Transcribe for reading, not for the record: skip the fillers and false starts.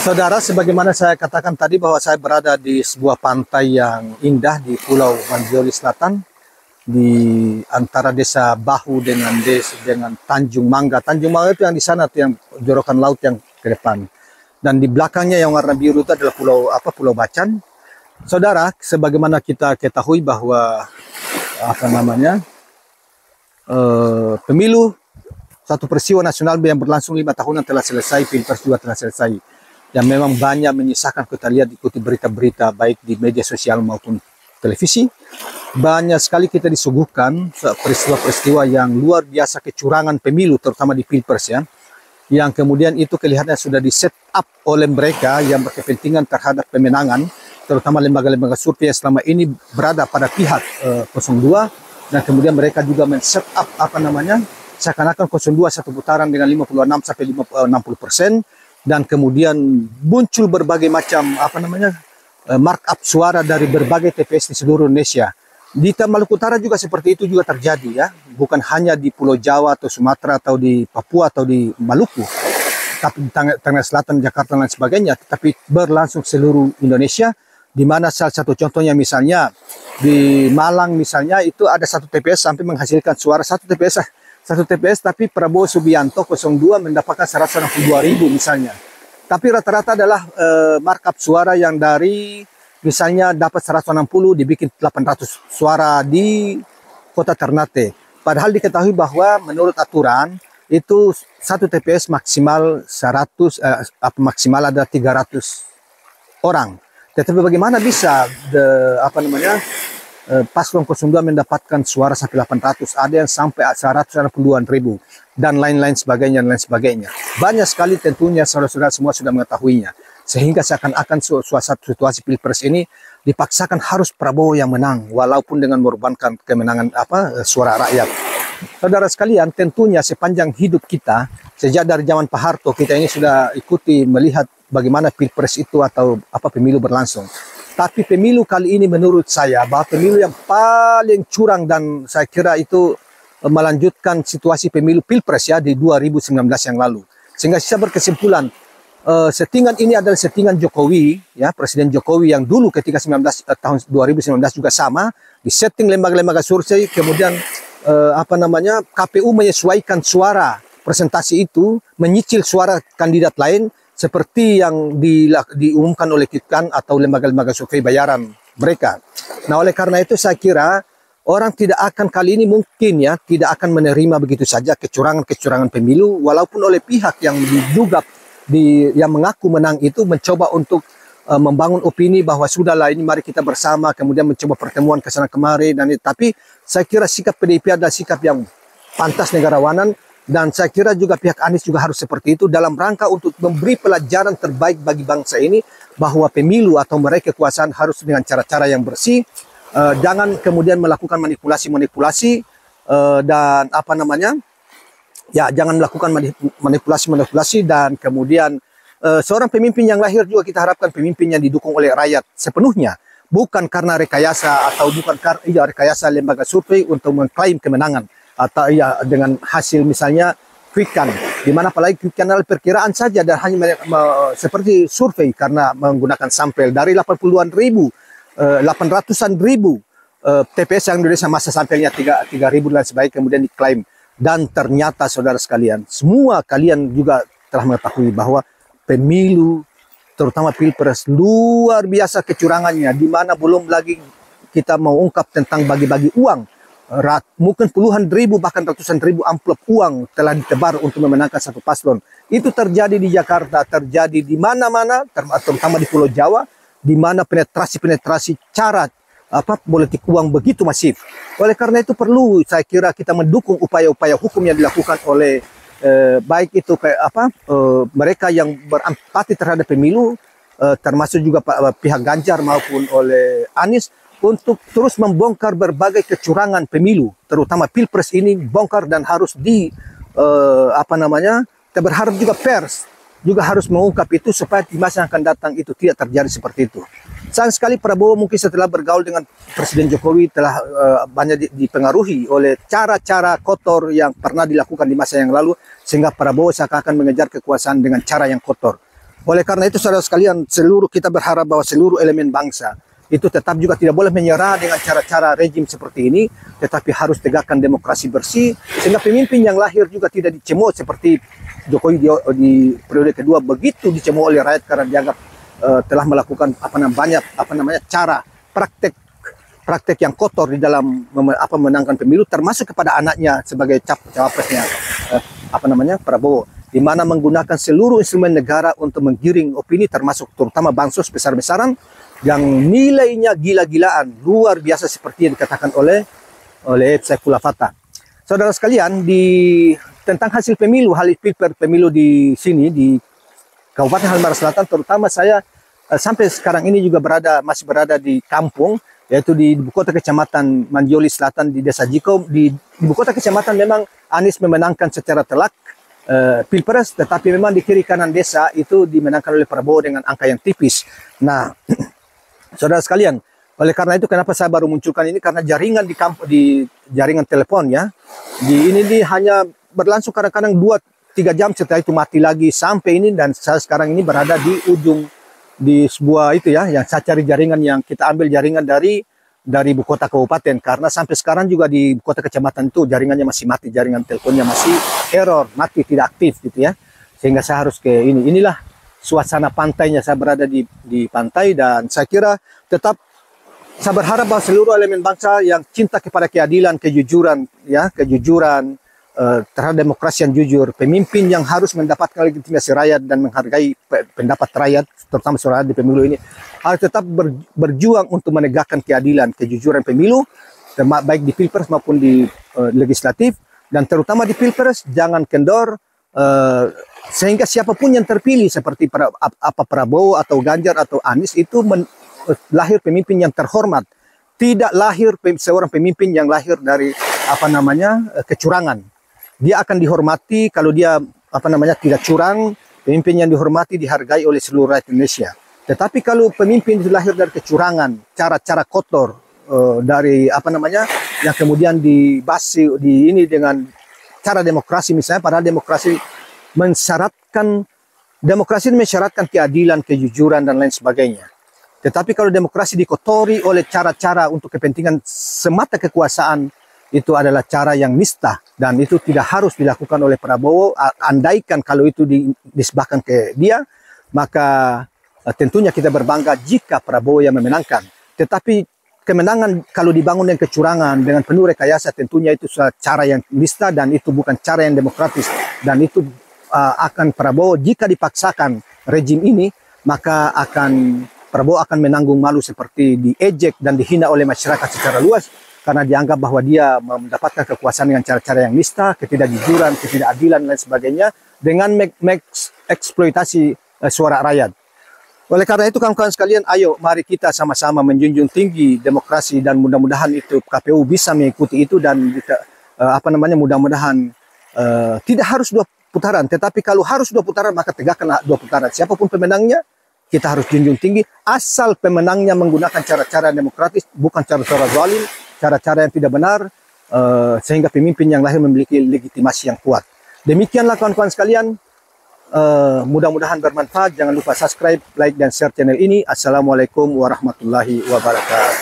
Saudara, sebagaimana saya katakan tadi bahwa saya berada di sebuah pantai yang indah di Pulau Manjoli Selatan, di antara desa Bahu dengan Tanjung Mangga. Tanjung Mangga itu yang di sana, tuh yang jorokan laut yang ke depan. Dan di belakangnya yang warna biru itu adalah Pulau Bacan. Saudara, sebagaimana kita ketahui bahwa pemilu satu peristiwa nasional yang berlangsung 5 tahunan telah selesai, Pilpres juga telah selesai. Yang memang banyak menyisakan, kita lihat ikuti berita-berita baik di media sosial maupun televisi, banyak sekali kita disuguhkan peristiwa-peristiwa yang luar biasa kecurangan pemilu, terutama di Pilpres ya, yang kemudian itu kelihatannya sudah di set up oleh mereka yang berkepentingan terhadap pemenangan, terutama lembaga-lembaga survei yang selama ini berada pada pihak 02, dan kemudian mereka juga men-set up seakan-akan 02 satu putaran dengan 56 sampai 60%. Dan kemudian muncul berbagai macam markup suara dari berbagai TPS di seluruh Indonesia. Di Maluku Utara juga seperti itu juga terjadi ya, bukan hanya di Pulau Jawa atau Sumatera atau di Papua atau di Maluku, tapi di Tengah Selatan, Jakarta dan lain sebagainya, tapi berlangsung seluruh Indonesia. Di mana salah satu contohnya misalnya di Malang misalnya itu ada satu TPS sampai menghasilkan suara satu TPS tapi Prabowo Subianto 02 mendapatkan 162.000 misalnya. Tapi rata-rata adalah markup suara yang dari misalnya dapat 160 dibikin 800 suara di kota Ternate. Padahal diketahui bahwa menurut aturan itu satu TPS maksimal maksimal ada 300 orang. Tetapi bagaimana bisa paslon 02 mendapatkan suara sampai 800, ada yang sampai 100-an ribu, dan lain-lain sebagainya. Banyak sekali tentunya saudara-saudara semua sudah mengetahuinya. Sehingga seakan-akan situasi Pilpres ini dipaksakan harus Prabowo yang menang, walaupun dengan mengorbankan kemenangan suara rakyat. Saudara sekalian, tentunya sepanjang hidup kita, sejak dari zaman Pak Harto, kita ini sudah ikuti melihat bagaimana Pilpres itu atau pemilu berlangsung. Tapi pemilu kali ini menurut saya bahwa pemilu yang paling curang, dan saya kira itu melanjutkan situasi pemilu Pilpres ya di 2019 yang lalu. Sehingga saya berkesimpulan settingan ini adalah settingan Jokowi ya, Presiden Jokowi yang dulu ketika tahun 2019 juga sama, di setting lembaga-lembaga survei, kemudian KPU menyesuaikan suara presentasi itu, menyicil suara kandidat lain seperti yang diumumkan oleh Kitkan atau lembaga-lembaga survei bayaran mereka. Nah, oleh karena itu saya kira orang tidak akan kali ini mungkin ya tidak akan menerima begitu saja kecurangan pemilu, walaupun oleh pihak yang diduga yang mengaku menang itu mencoba untuk membangun opini bahwa sudahlah ini mari kita bersama, kemudian mencoba pertemuan ke sana kemari, tapi saya kira sikap PDIP adalah sikap yang pantas negarawanan. Dan saya kira juga pihak Anies juga harus seperti itu dalam rangka untuk memberi pelajaran terbaik bagi bangsa ini bahwa pemilu atau meraih kekuasaan harus dengan cara-cara yang bersih, jangan kemudian melakukan manipulasi dan jangan melakukan manipulasi dan kemudian seorang pemimpin yang lahir juga kita harapkan pemimpin yang didukung oleh rakyat sepenuhnya, bukan karena rekayasa atau bukan karena rekayasa lembaga survei untuk mengklaim kemenangan, atau ya dengan hasil misalnya quick count, di mana apalagi quick count adalah perkiraan saja dan hanya seperti survei karena menggunakan sampel dari 80-an ribu, 800-an ribu TPS yang Indonesia masa sampelnya 3.000 dan sebagainya kemudian diklaim. Dan ternyata saudara sekalian, semua kalian juga telah mengetahui bahwa pemilu terutama Pilpres luar biasa kecurangannya, di mana belum lagi kita mengungkap tentang bagi-bagi uang. Mungkin puluhan ribu bahkan ratusan ribu amplop uang telah ditebar untuk memenangkan satu paslon. Itu terjadi di Jakarta, terjadi di mana-mana, terutama di Pulau Jawa, di mana penetrasi cara politik uang begitu masif. Oleh karena itu perlu saya kira kita mendukung upaya-upaya hukum yang dilakukan oleh baik itu mereka yang berempati terhadap pemilu, termasuk juga pihak Ganjar maupun oleh Anies, untuk terus membongkar berbagai kecurangan pemilu, terutama Pilpres ini bongkar dan harus kita berharap juga pers juga harus mengungkap itu supaya di masa yang akan datang itu tidak terjadi seperti itu. Sayang sekali Prabowo mungkin setelah bergaul dengan Presiden Jokowi telah banyak dipengaruhi oleh cara-cara kotor yang pernah dilakukan di masa yang lalu, sehingga Prabowo seakan-akan mengejar kekuasaan dengan cara yang kotor. Oleh karena itu, saudara sekalian, kita berharap bahwa seluruh elemen bangsa itu tetap juga tidak boleh menyerah dengan cara-cara rejim seperti ini, tetapi harus tegakkan demokrasi bersih, sehingga pemimpin yang lahir juga tidak dicemooh seperti Jokowi di periode kedua, begitu dicemooh oleh rakyat karena dianggap telah melakukan cara praktek yang kotor di dalam memenangkan pemilu, termasuk kepada anaknya sebagai cawapresnya Prabowo, di mana menggunakan seluruh instrumen negara untuk menggiring opini, termasuk terutama bansos besar-besaran yang nilainya gila-gilaan, luar biasa seperti yang dikatakan oleh Saifullah Fatah. Saudara sekalian, tentang hasil pemilu, pemilu di sini di Kabupaten Halmahera Selatan, terutama saya sampai sekarang ini juga masih berada di kampung, yaitu di ibu kota kecamatan Manjoli Selatan di Desa Jiko. Di ibu kota kecamatan memang Anies memenangkan secara telak Pilpres, tetapi memang di kiri kanan desa itu dimenangkan oleh Prabowo dengan angka yang tipis. Nah, saudara sekalian, oleh karena itu kenapa saya baru munculkan ini, karena jaringan di jaringan telepon ya, ini hanya berlangsung kadang-kadang 2-3 jam, setelah itu mati lagi sampai ini, dan saya sekarang ini berada di ujung di sebuah itu ya, yang saya cari jaringan, yang kita ambil jaringan dari ibu kota kabupaten, karena sampai sekarang juga di ibu kota kecamatan itu jaringannya masih mati, jaringan teleponnya masih error, mati, tidak aktif gitu ya, sehingga saya harus ke inilah suasana pantainya. Saya berada di pantai, dan saya kira tetap saya berharap bahwa seluruh elemen bangsa yang cinta kepada keadilan, kejujuran terhadap demokrasi yang jujur, pemimpin yang harus mendapatkan legitimasi rakyat dan menghargai pendapat rakyat, terutama suara di pemilu ini, harus tetap berjuang untuk menegakkan keadilan, kejujuran pemilu, baik di Pilpres maupun di legislatif, dan terutama di Pilpres jangan kendor, sehingga siapapun yang terpilih seperti Prabowo atau Ganjar atau Anies itu lahir pemimpin yang terhormat, tidak lahir seorang pemimpin yang lahir dari kecurangan. Dia akan dihormati kalau dia tidak curang. Pemimpin yang dihormati, dihargai oleh seluruh rakyat Indonesia. Tetapi kalau pemimpin itu lahir dari kecurangan, cara-cara kotor, yang kemudian dibasi dengan cara demokrasi misalnya, padahal demokrasi mensyaratkan keadilan, kejujuran dan lain sebagainya. Tetapi kalau demokrasi dikotori oleh cara-cara untuk kepentingan semata kekuasaan, itu adalah cara yang nista, dan itu tidak harus dilakukan oleh Prabowo. Andaikan kalau itu disebahkan ke dia, maka tentunya kita berbangga jika Prabowo yang memenangkan. Tetapi kemenangan kalau dibangun dengan kecurangan, dengan penuh rekayasa, tentunya itu cara yang nista, dan itu bukan cara yang demokratis. Dan itu akan Prabowo, jika dipaksakan rejim ini, maka Prabowo akan menanggung malu seperti diejek dan dihina oleh masyarakat secara luas, karena dianggap bahwa dia mendapatkan kekuasaan dengan cara-cara yang nista, ketidakjujuran, ketidakadilan, dan lain sebagainya, dengan eksploitasi suara rakyat. Oleh karena itu, kawan-kawan sekalian, ayo mari kita sama-sama menjunjung tinggi demokrasi, dan mudah-mudahan itu KPU bisa mengikuti itu, dan mudah-mudahan tidak harus 2 putaran, tetapi kalau harus 2 putaran, maka tegakkanlah 2 putaran. Siapapun pemenangnya, kita harus junjung tinggi, asal pemenangnya menggunakan cara-cara demokratis, bukan cara-cara zalim, cara-cara yang tidak benar, sehingga pemimpin yang lahir memiliki legitimasi yang kuat. Demikianlah kawan-kawan sekalian, mudah-mudahan bermanfaat. Jangan lupa subscribe, like, dan share channel ini. Assalamualaikum warahmatullahi wabarakatuh.